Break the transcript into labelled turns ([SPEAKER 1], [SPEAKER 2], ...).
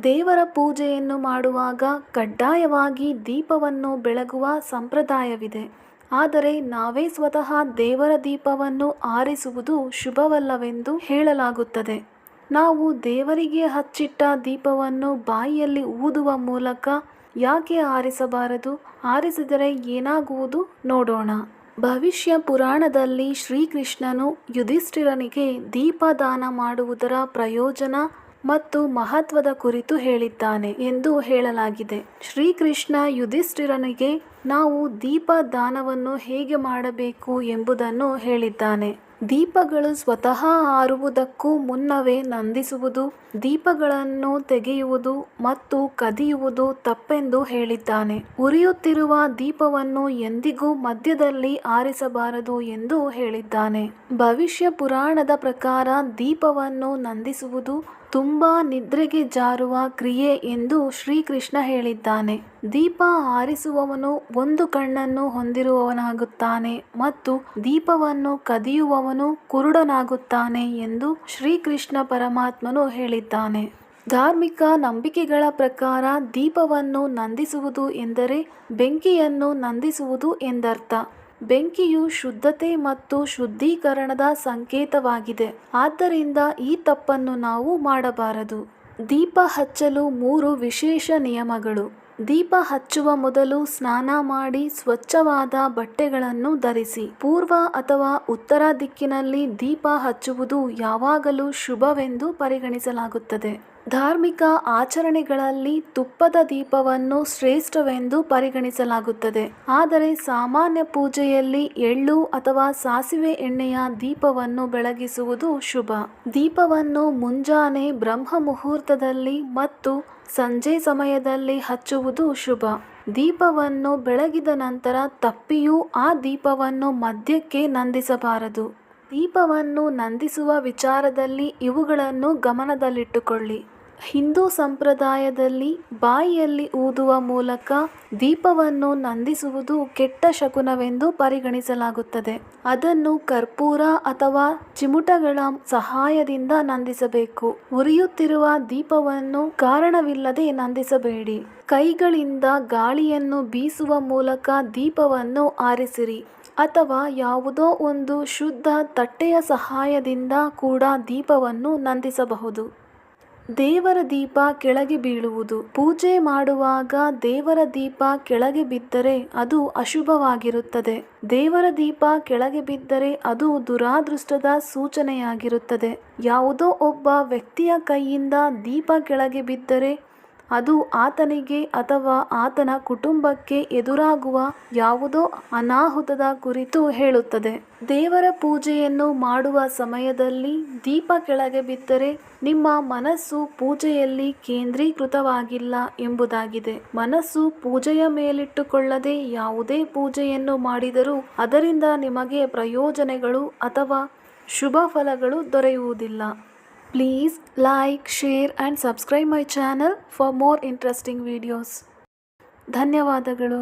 [SPEAKER 1] ದೇವರ ಪೂಜೆಯನ್ನು ಮಾಡುವಾಗ ಕಡ್ಡಾಯವಾಗಿ ದೀಪವನ್ನು ಬೆಳಗುವ ಸಂಪ್ರದಾಯವಿದೆ. ಆದರೆ ನಾವೇ ಸ್ವತಃ ದೇವರ ದೀಪವನ್ನು ಆರಿಸುವುದು ಶುಭವಲ್ಲವೆಂದು ಹೇಳಲಾಗುತ್ತದೆ. ನಾವು ದೇವರಿಗೆ ಹಚ್ಚಿಟ್ಟ ದೀಪವನ್ನು ಬಾಯಿಯಲ್ಲಿ ಊದುವ ಮೂಲಕ ಯಾಕೆ ಆರಿಸಬಾರದು? ಆರಿಸಿದರೆ ಏನಾಗುವುದು ನೋಡೋಣ. ಭವಿಷ್ಯ ಪುರಾಣದಲ್ಲಿ ಶ್ರೀಕೃಷ್ಣನು ಯುಧಿಷ್ಠಿರನಿಗೆ ದೀಪದಾನ ಮಾಡುವುದರ ಪ್ರಯೋಜನ ಮತ್ತು ಮಹತ್ವದ ಕುರಿತು ಹೇಳಿದ್ದಾನೆ ಎಂದು ಹೇಳಲಾಗಿದೆ. ಶ್ರೀಕೃಷ್ಣ ಯುಧಿಷ್ಠಿರನಿಗೆ ನಾವು ದೀಪದಾನವನ್ನು ಹೇಗೆ ಮಾಡಬೇಕು ಎಂಬುದನ್ನು ಹೇಳಿದ್ದಾನೆ. ದೀಪಗಳು ಸ್ವತಃ ಆರುವುದಕ್ಕೂ ಮುನ್ನವೇ ನಂದಿಸುವುದು, ದೀಪಗಳನ್ನು ತೆಗೆಯುವುದು ಮತ್ತು ಕದಿಯುವುದು ತಪ್ಪೆಂದು ಹೇಳಿದ್ದಾನೆ. ಉರಿಯುತ್ತಿರುವ ದೀಪವನ್ನು ಎಂದಿಗೂ ಮಧ್ಯದಲ್ಲಿ ಆರಿಸಬಾರದು ಎಂದು ಹೇಳಿದ್ದಾನೆ. ಭವಿಷ್ಯ ಪುರಾಣದ ಪ್ರಕಾರ ದೀಪವನ್ನು ನಂದಿಸುವುದು ತುಂಬಾ ನಿದ್ರೆಗೆ ಜಾರುವ ಕ್ರಿಯೆ ಎಂದು ಶ್ರೀಕೃಷ್ಣ ಹೇಳಿದ್ದಾನೆ. ದೀಪ ಆರಿಸುವವನು ಒಂದು ಕಣ್ಣನ್ನು ಹೊಂದಿರುವವನಾಗುತ್ತಾನೆ ಮತ್ತು ದೀಪವನ್ನು ಕದಿಯುವವನು ಕುರುಡನಾಗುತ್ತಾನೆ ಎಂದು ಶ್ರೀಕೃಷ್ಣ ಪರಮಾತ್ಮನು ಹೇಳಿದ್ದಾನೆ. ಧಾರ್ಮಿಕ ನಂಬಿಕೆಗಳ ಪ್ರಕಾರ ದೀಪವನ್ನು ನಂದಿಸುವುದು ಎಂದರೆ ಬೆಂಕಿಯನ್ನು ನಂದಿಸುವುದು ಎಂದರ್ಥ. ಬೆಂಕಿಯು ಶುದ್ಧತೆ ಮತ್ತು ಶುದ್ಧೀಕರಣದ ಸಂಕೇತವಾಗಿದೆ. ಆದ್ದರಿಂದ ಈ ತಪ್ಪನ್ನು ನಾವು ಮಾಡಬಾರದು. ದೀಪ ಹಚ್ಚಲು 3 ವಿಶೇಷ ನಿಯಮಗಳು. ದೀಪ ಹಚ್ಚುವ ಮೊದಲು ಸ್ನಾನ ಮಾಡಿ ಸ್ವಚ್ಛವಾದ ಬಟ್ಟೆಗಳನ್ನು ಧರಿಸಿ. ಪೂರ್ವ ಅಥವಾ ಉತ್ತರ ದಿಕ್ಕಿನಲ್ಲಿ ದೀಪ ಹಚ್ಚುವುದು ಯಾವಾಗಲೂ ಶುಭವೆಂದು ಪರಿಗಣಿಸಲಾಗುತ್ತದೆ. ಧಾರ್ಮಿಕ ಆಚರಣೆಗಳಲ್ಲಿ ತುಪ್ಪದ ದೀಪವನ್ನು ಶ್ರೇಷ್ಠವೆಂದು ಪರಿಗಣಿಸಲಾಗುತ್ತದೆ. ಆದರೆ ಸಾಮಾನ್ಯ ಪೂಜೆಯಲ್ಲಿ ಎಳ್ಳು ಅಥವಾ ಸಾಸಿವೆ ಎಣ್ಣೆಯ ದೀಪವನ್ನು ಬೆಳಗಿಸುವುದು ಶುಭ. ದೀಪವನ್ನು ಮುಂಜಾನೆ ಬ್ರಹ್ಮ ಮುಹೂರ್ತದಲ್ಲಿ ಮತ್ತು ಸಂಜೆ ಸಮಯದಲ್ಲಿ ಹಚ್ಚುವುದು ಶುಭ. ದೀಪವನ್ನು ಬೆಳಗಿದ ನಂತರ ತಪ್ಪಿಯೂ ಆ ದೀಪವನ್ನು ಮಧ್ಯಕ್ಕೆ ನಂದಿಸಬಾರದು. ದೀಪವನ್ನು ನಂದಿಸುವ ವಿಚಾರದಲ್ಲಿ ಇವುಗಳನ್ನು ಗಮನದಲ್ಲಿಟ್ಟುಕೊಳ್ಳಿ. ಹಿಂದೂ ಸಂಪ್ರದಾಯದಲ್ಲಿ ಬಾಯಿಯಲ್ಲಿ ಊದುವ ಮೂಲಕ ದೀಪವನ್ನು ನಂದಿಸುವುದು ಕೆಟ್ಟ ಶಕುನವೆಂದು ಪರಿಗಣಿಸಲಾಗುತ್ತದೆ. ಅದನ್ನು ಕರ್ಪೂರ ಅಥವಾ ಚಿಮುಟಗಳ ಸಹಾಯದಿಂದ ನಂದಿಸಬೇಕು. ಉರಿಯುತ್ತಿರುವ ದೀಪವನ್ನು ಕಾರಣವಿಲ್ಲದೆ ನಂದಿಸಬೇಡಿ. ಕೈಗಳಿಂದ ಗಾಳಿಯನ್ನು ಬೀಸುವ ಮೂಲಕ ದೀಪವನ್ನು ಆರಿಸಿರಿ ಅಥವಾ ಯಾವುದೋ ಒಂದು ಶುದ್ಧ ತಟ್ಟೆಯ ಸಹಾಯದಿಂದ ಕೂಡ ದೀಪವನ್ನು ನಂದಿಸಬಹುದು. ದೇವರ ದೀಪ ಕೆಳಗೆ ಬೀಳುವುದು. ಪೂಜೆ ಮಾಡುವಾಗ ದೇವರ ದೀಪ ಕೆಳಗೆ ಬಿದ್ದರೆ ಅದು ಅಶುಭವಾಗಿರುತ್ತದೆ. ದೇವರ ದೀಪ ಕೆಳಗೆ ಬಿದ್ದರೆ ಅದು ದುರಾದೃಷ್ಟದ ಸೂಚನೆಯಾಗಿರುತ್ತದೆ. ಯಾವುದೋ ಒಬ್ಬ ವ್ಯಕ್ತಿಯ ಕೈಯಿಂದ ದೀಪ ಕೆಳಗೆ ಬಿದ್ದರೆ ಅದು ಆತನಿಗೆ ಅಥವಾ ಆತನ ಕುಟುಂಬಕ್ಕೆ ಎದುರಾಗುವ ಯಾವುದೋ ಅನಾಹುತದ ಕುರಿತು ಹೇಳುತ್ತದೆ. ದೇವರ ಪೂಜೆಯನ್ನು ಮಾಡುವ ಸಮಯದಲ್ಲಿ ದೀಪ ಕೆಳಗೆ ಬಿದ್ದರೆ ನಿಮ್ಮ ಮನಸ್ಸು ಪೂಜೆಯಲ್ಲಿ ಕೇಂದ್ರೀಕೃತವಾಗಿಲ್ಲ ಎಂಬುದಾಗಿದೆ. ಮನಸ್ಸು ಪೂಜೆಯ ಮೇಲಿಟ್ಟುಕೊಳ್ಳದೆ ಯಾವುದೇ ಪೂಜೆಯನ್ನು ಮಾಡಿದರೂ ಅದರಿಂದ ನಿಮಗೆ ಪ್ರಯೋಜನಗಳು ಅಥವಾ ಶುಭ ಫಲಗಳು ದೊರೆಯುವುದಿಲ್ಲ. Please like, share and subscribe my channel for more interesting videos. ಧನ್ಯವಾದಗಳು.